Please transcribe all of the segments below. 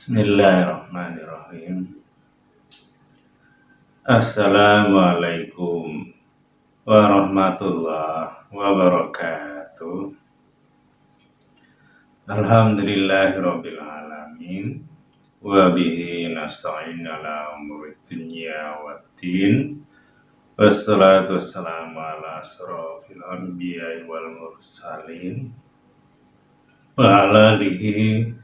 Bismillahirrahmanirrahim. Assalamualaikum warahmatullahi wabarakatuh. Alhamdulillahirabbil alamin wa bihi nasta'in ala umurid dunya waddin. Wassalatu wassalamu ala asrofil anbiya'i wal mursalin wa ala alihi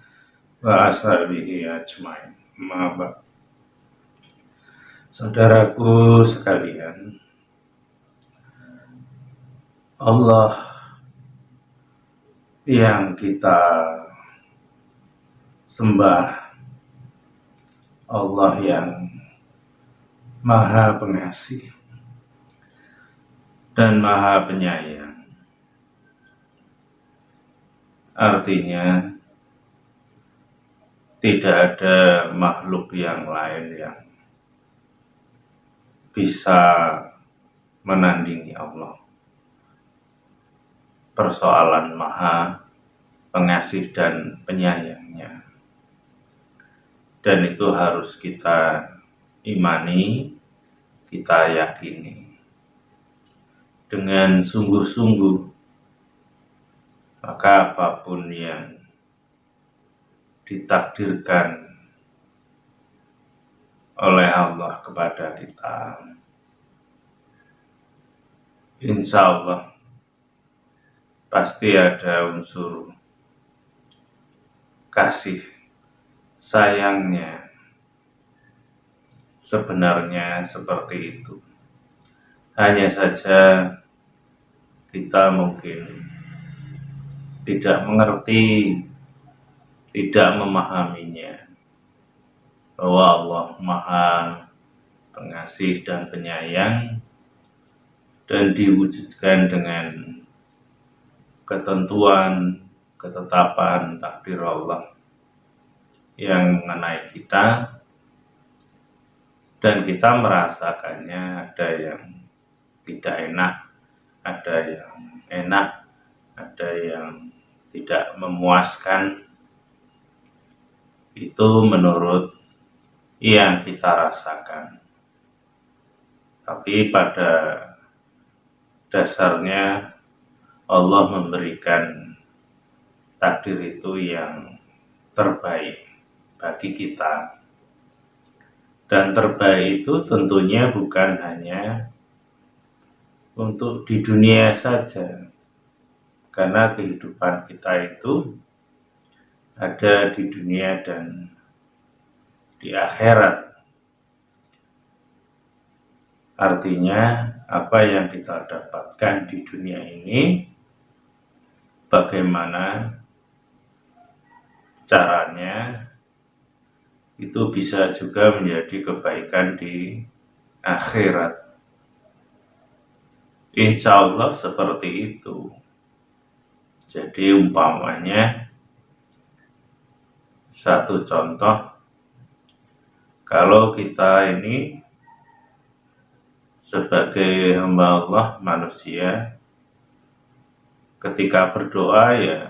wa ashabihi ajmain. Ma'abad. Saudaraku sekalian, Allah yang kita sembah, Allah yang Maha Pengasih dan Maha Penyayang. Artinya tidak ada makhluk yang lain yang bisa menandingi Allah. Persoalan Maha Pengasih dan Penyayangnya. Dan itu harus kita imani, kita yakini dengan sungguh-sungguh. Maka apapun yang ditakdirkan oleh Allah kepada kita, insya Allah pasti ada unsur kasih sayangnya. Sebenarnya seperti itu. Hanya saja kita mungkin tidak mengerti, tidak memahaminya, bahwa Allah Maha Pengasih dan Penyayang dan diwujudkan dengan ketentuan, ketetapan takdir Allah yang mengenai kita, dan kita merasakannya. Ada yang tidak enak, ada yang enak, ada yang tidak memuaskan. Itu menurut yang kita rasakan. Tapi pada dasarnya Allah memberikan takdir itu yang terbaik bagi kita. Dan terbaik itu tentunya bukan hanya untuk di dunia saja. Karena kehidupan kita itu ada di dunia dan di akhirat. Artinya apa yang kita dapatkan di dunia ini, bagaimana caranya, itu bisa juga menjadi kebaikan di akhirat. Insya Allah seperti itu. Jadi umpamanya, satu contoh, kalau kita ini sebagai hamba Allah, manusia, ketika berdoa ya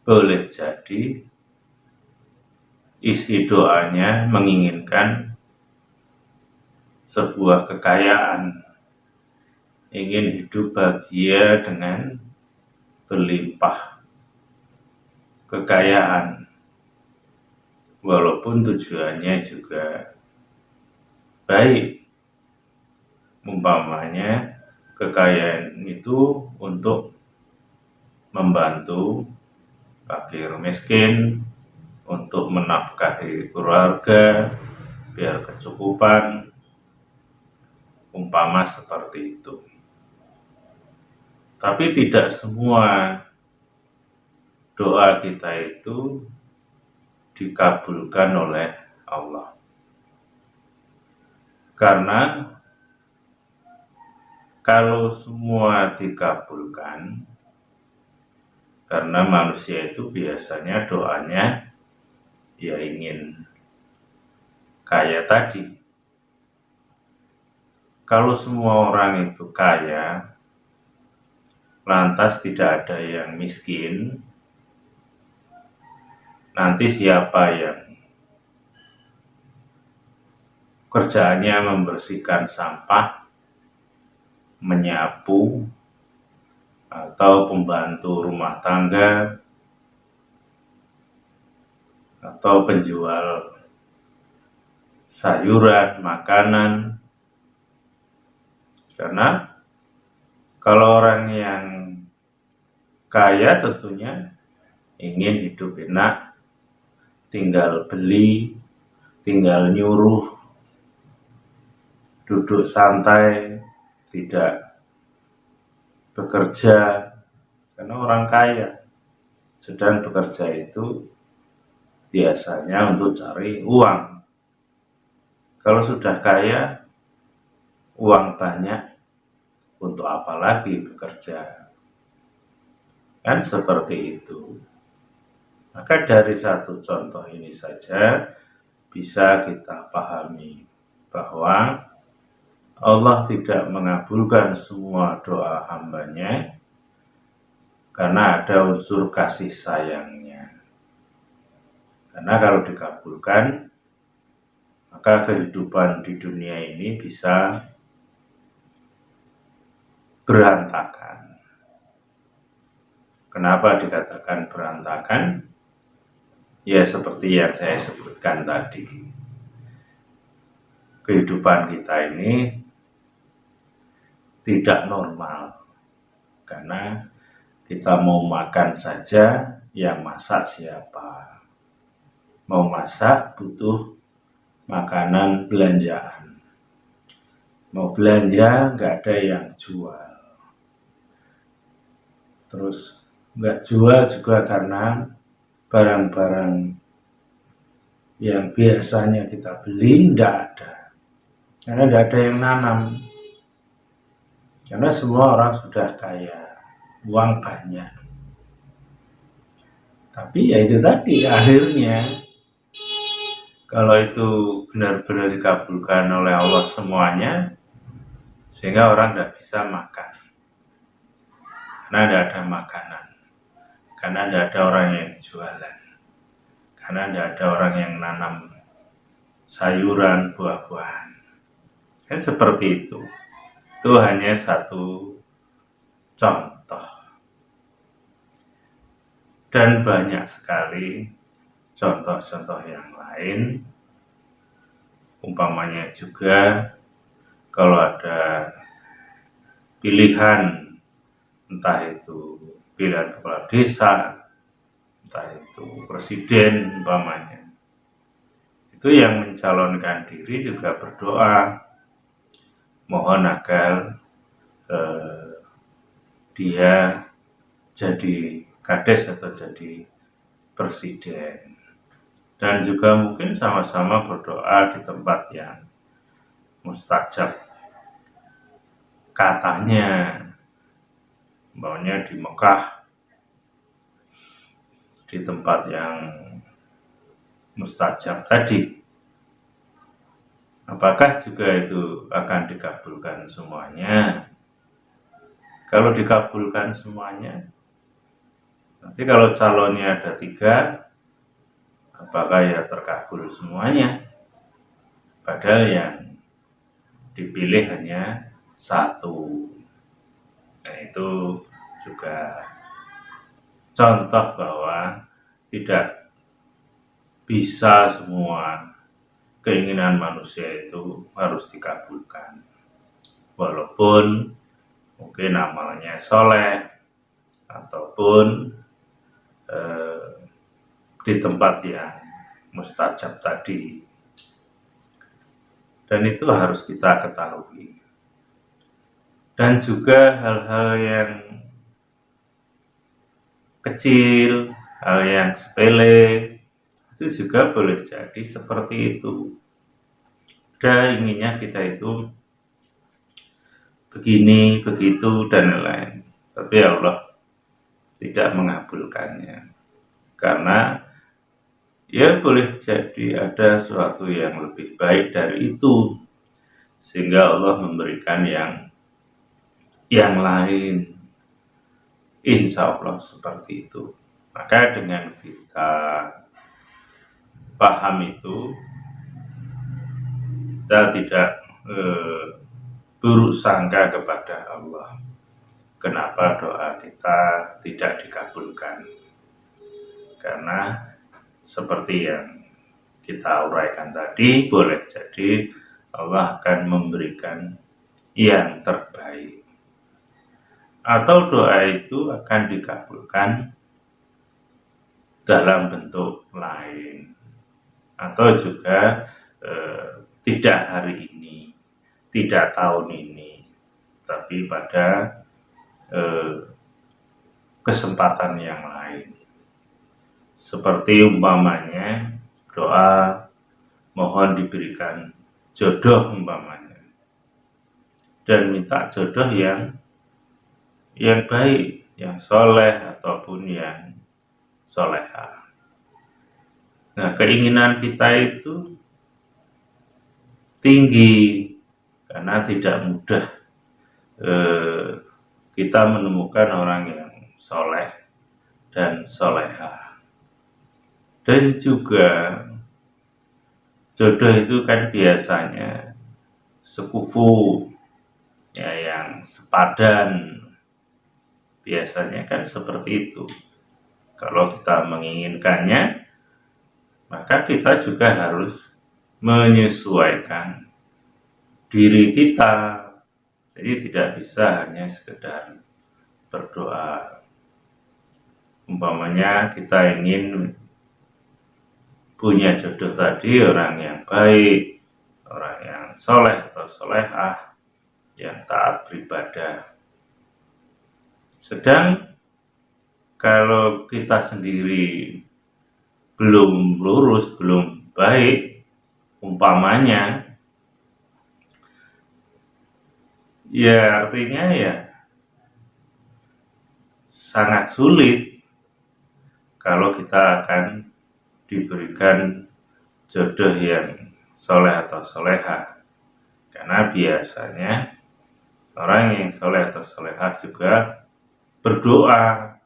boleh jadi isi doanya menginginkan sebuah kekayaan, ingin hidup bahagia dengan berlimpah kekayaan, walaupun tujuannya juga baik. Umpamanya kekayaan itu untuk membantu fakir miskin, untuk menafkahi keluarga, biar kecukupan, umpama seperti itu. Tapi tidak semua doa kita itu dikabulkan oleh Allah. Karena kalau semua dikabulkan, karena manusia itu biasanya doanya ya ingin kaya tadi. Kalau semua orang itu kaya, lantas tidak ada yang miskin, nanti siapa yang kerjaannya membersihkan sampah, menyapu, atau pembantu rumah tangga, atau penjual sayuran, makanan. Karena kalau orang yang kaya tentunya ingin hidup enak, tinggal beli, tinggal nyuruh, duduk santai, tidak bekerja, karena orang kaya. Sedang bekerja itu biasanya untuk cari uang. Kalau sudah kaya, uang banyak, untuk apa lagi bekerja? Kan seperti itu. Maka dari satu contoh ini saja bisa kita pahami bahwa Allah tidak mengabulkan semua doa hambanya karena ada unsur kasih sayangnya. Karena kalau dikabulkan, maka kehidupan di dunia ini bisa berantakan. Kenapa dikatakan berantakan? Ya seperti yang saya sebutkan tadi. Kehidupan kita ini tidak normal. Karena kita mau makan saja, yang masak siapa? Mau masak butuh makanan belanjaan. Mau belanja nggak ada yang jual. Terus nggak jual juga karena barang-barang yang biasanya kita beli nggak ada. Karena nggak ada yang nanam. Karena semua orang sudah kaya, uang banyak. Tapi ya itu tadi, akhirnya kalau itu benar-benar dikabulkan oleh Allah semuanya, sehingga orang tidak bisa makan. Karena tidak ada makanan. Karena tidak ada orang yang jualan. Karena tidak ada orang yang nanam sayuran, buah-buahan. Kan seperti itu. Itu hanya satu contoh. Dan banyak sekali contoh-contoh yang lain. Umpamanya juga kalau ada pilihan, entah itu pilihan kepala desa, entah itu presiden umpamanya, itu yang mencalonkan diri juga berdoa mohon agar dia jadi kades atau jadi presiden, dan juga mungkin sama-sama berdoa di tempat yang mustajab. Katanya maunya di Mekah, di tempat yang mustajab tadi. Apakah juga itu akan dikabulkan semuanya? Kalau dikabulkan semuanya, nanti kalau calonnya ada 3, apakah ya terkabul semuanya? Padahal yang dipilih hanya 1. Nah itu juga contoh bahwa tidak bisa semua keinginan manusia itu harus dikabulkan. Walaupun mungkin amalnya soleh, ataupun di tempat yang mustajab tadi. Dan itu harus kita ketahui. Dan juga hal-hal yang kecil, hal yang sepele, itu juga boleh jadi seperti itu. Dan inginnya kita itu begini, begitu, dan lain-lain. Tapi Allah tidak mengabulkannya. Karena ya boleh jadi ada sesuatu yang lebih baik dari itu. Sehingga Allah memberikan yang lain. Insya Allah seperti itu. Maka dengan kita paham itu, kita tidak buruk sangka kepada Allah. Kenapa doa kita tidak dikabulkan? Karena seperti yang kita uraikan tadi, boleh jadi Allah akan memberikan yang terbaik, atau doa itu akan dikabulkan dalam bentuk lain, atau juga tidak hari ini, tidak tahun ini, tapi pada kesempatan yang lain. Seperti umpamanya doa mohon diberikan jodoh umpamanya, dan minta jodoh yang baik, yang soleh ataupun yang soleha. Nah, keinginan kita itu tinggi karena tidak mudah kita menemukan orang yang soleh dan soleha. Dan juga jodoh itu kan biasanya sekufu, ya, yang sepadan, biasanya kan seperti itu. Kalau kita menginginkannya, maka kita juga harus menyesuaikan diri kita. Jadi tidak bisa hanya sekedar berdoa. Umpamanya kita ingin punya jodoh tadi, orang yang baik, orang yang soleh atau solehah, yang taat beribadah. Sedang kalau kita sendiri belum lurus, belum baik, umpamanya, ya artinya ya sangat sulit kalau kita akan diberikan jodoh yang soleh atau soleha. Karena biasanya orang yang soleh atau soleha juga berdoa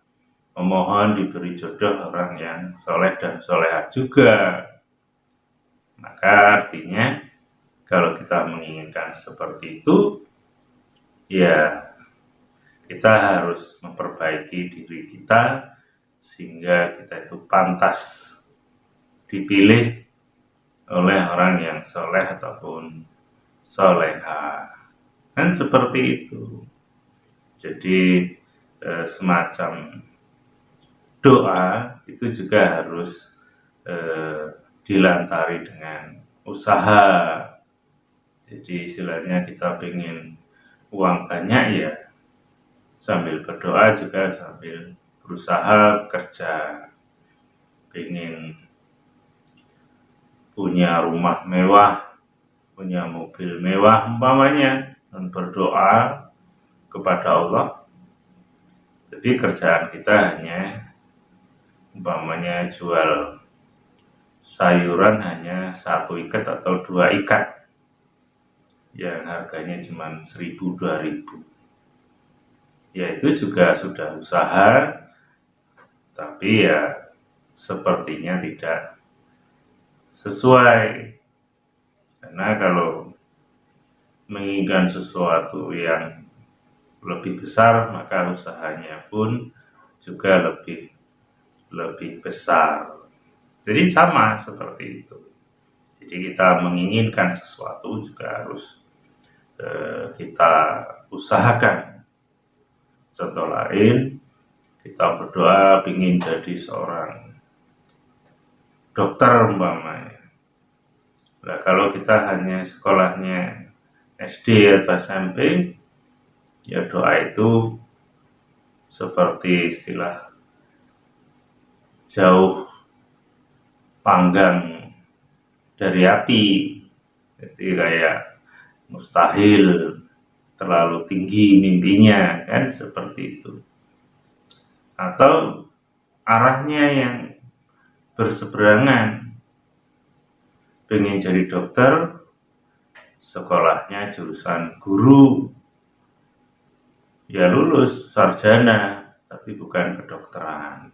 memohon diberi jodoh orang yang soleh dan soleha juga. Maka artinya kalau kita menginginkan seperti itu, ya kita harus memperbaiki diri kita sehingga kita itu pantas dipilih oleh orang yang soleh ataupun soleha. Kan seperti itu. Jadi semacam doa itu juga harus dilantari dengan usaha. Jadi istilahnya kita pengen uang banyak, ya sambil berdoa juga sambil berusaha kerja. Pengen punya rumah mewah, punya mobil mewah umpamanya, dan berdoa kepada Allah. Jadi kerjaan kita hanya umpamanya jual sayuran hanya 1 ikat atau 2 ikat yang harganya cuma 1.000-2.000. Ya itu juga sudah usaha, tapi ya sepertinya tidak sesuai. Karena kalau menginginkan sesuatu yang lebih besar, maka usahanya pun juga lebih besar. Jadi sama seperti itu. Jadi kita menginginkan sesuatu juga harus kita usahakan. Contoh lain, kita berdoa ingin jadi seorang dokter umpamanya. Nah, kalau kita hanya sekolahnya SD atau SMP, ya doa itu seperti istilah jauh panggang dari api. Jadi kayak mustahil, terlalu tinggi mimpinya, kan seperti itu. Atau arahnya yang berseberangan, pengen jadi dokter, sekolahnya jurusan guru, ya lulus sarjana, tapi bukan kedokteran.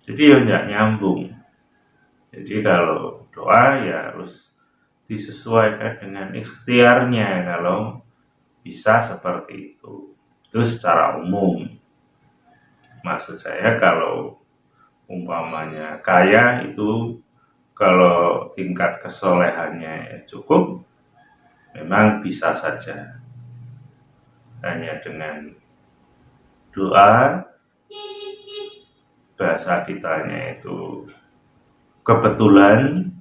Jadi ya nggak nyambung. Jadi kalau doa ya harus disesuaikan dengan ikhtiarnya, kalau bisa seperti itu. Itu secara umum. Maksud saya kalau umpamanya kaya itu, kalau tingkat kesolehannya cukup, memang bisa saja. Hanya dengan doa, bahasa kitanya itu kebetulan,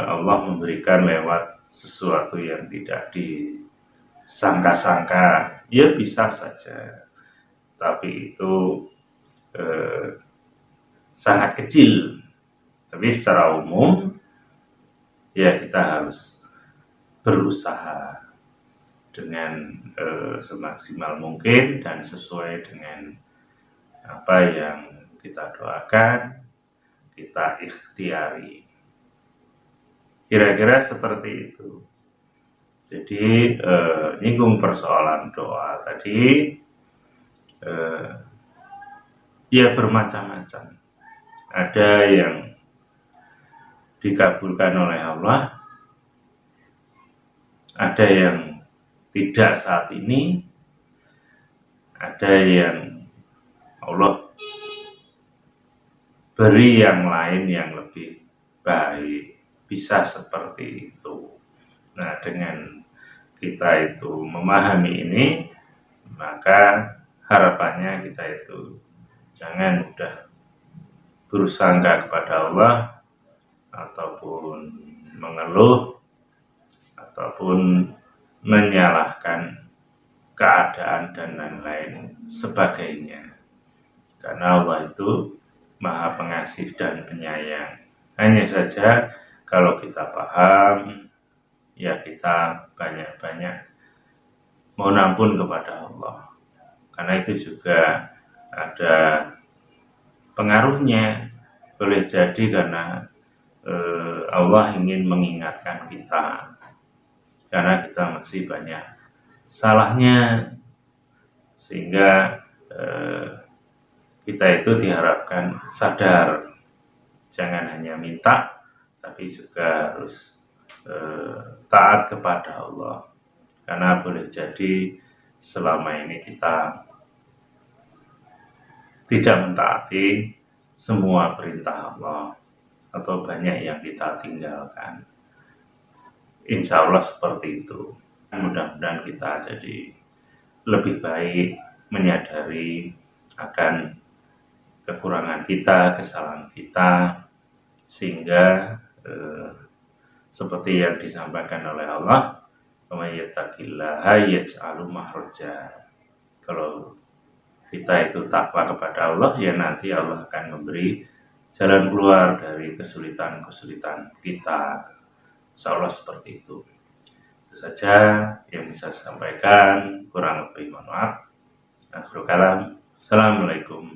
Allah memberikan lewat sesuatu yang tidak disangka-sangka, ya bisa saja. Tapi itu sangat kecil. Tapi secara umum ya kita harus berusaha dengan semaksimal mungkin dan sesuai dengan apa yang kita doakan, kita ikhtiari. Kira-kira seperti itu. Jadi nyinggung persoalan doa tadi, ya bermacam-macam. Ada yang dikabulkan oleh Allah, ada yang tidak saat ini, ada yang Allah beri yang lain yang lebih baik. Bisa seperti itu. Nah, dengan kita itu memahami ini, maka harapannya kita itu jangan mudah bersangka kepada Allah, ataupun mengeluh, ataupun menyalahkan keadaan dan lain-lain sebagainya. Karena Allah itu Maha Pengasih dan Penyayang. Hanya saja kalau kita paham, ya kita banyak-banyak mohon ampun kepada Allah. Karena itu juga ada pengaruhnya. Boleh jadi karena Allah ingin mengingatkan kita, karena kita masih banyak salahnya, sehingga kita itu diharapkan sadar, jangan hanya minta, tapi juga harus taat kepada Allah. Karena boleh jadi selama ini kita tidak mentaati semua perintah Allah, atau banyak yang kita tinggalkan. Insya Allah seperti itu. Mudah-mudahan kita jadi lebih baik, menyadari akan kekurangan kita, kesalahan kita, sehingga seperti yang disampaikan oleh Allah, "Wayattaqillaha yaj'alu makhraja." Kalau kita itu takwa kepada Allah, ya nanti Allah akan memberi jalan keluar dari kesulitan-kesulitan kita. Insya Allah seperti itu. Itu saja yang bisa saya sampaikan, kurang lebih mohon maaf. Akhirul kalam. Assalamualaikum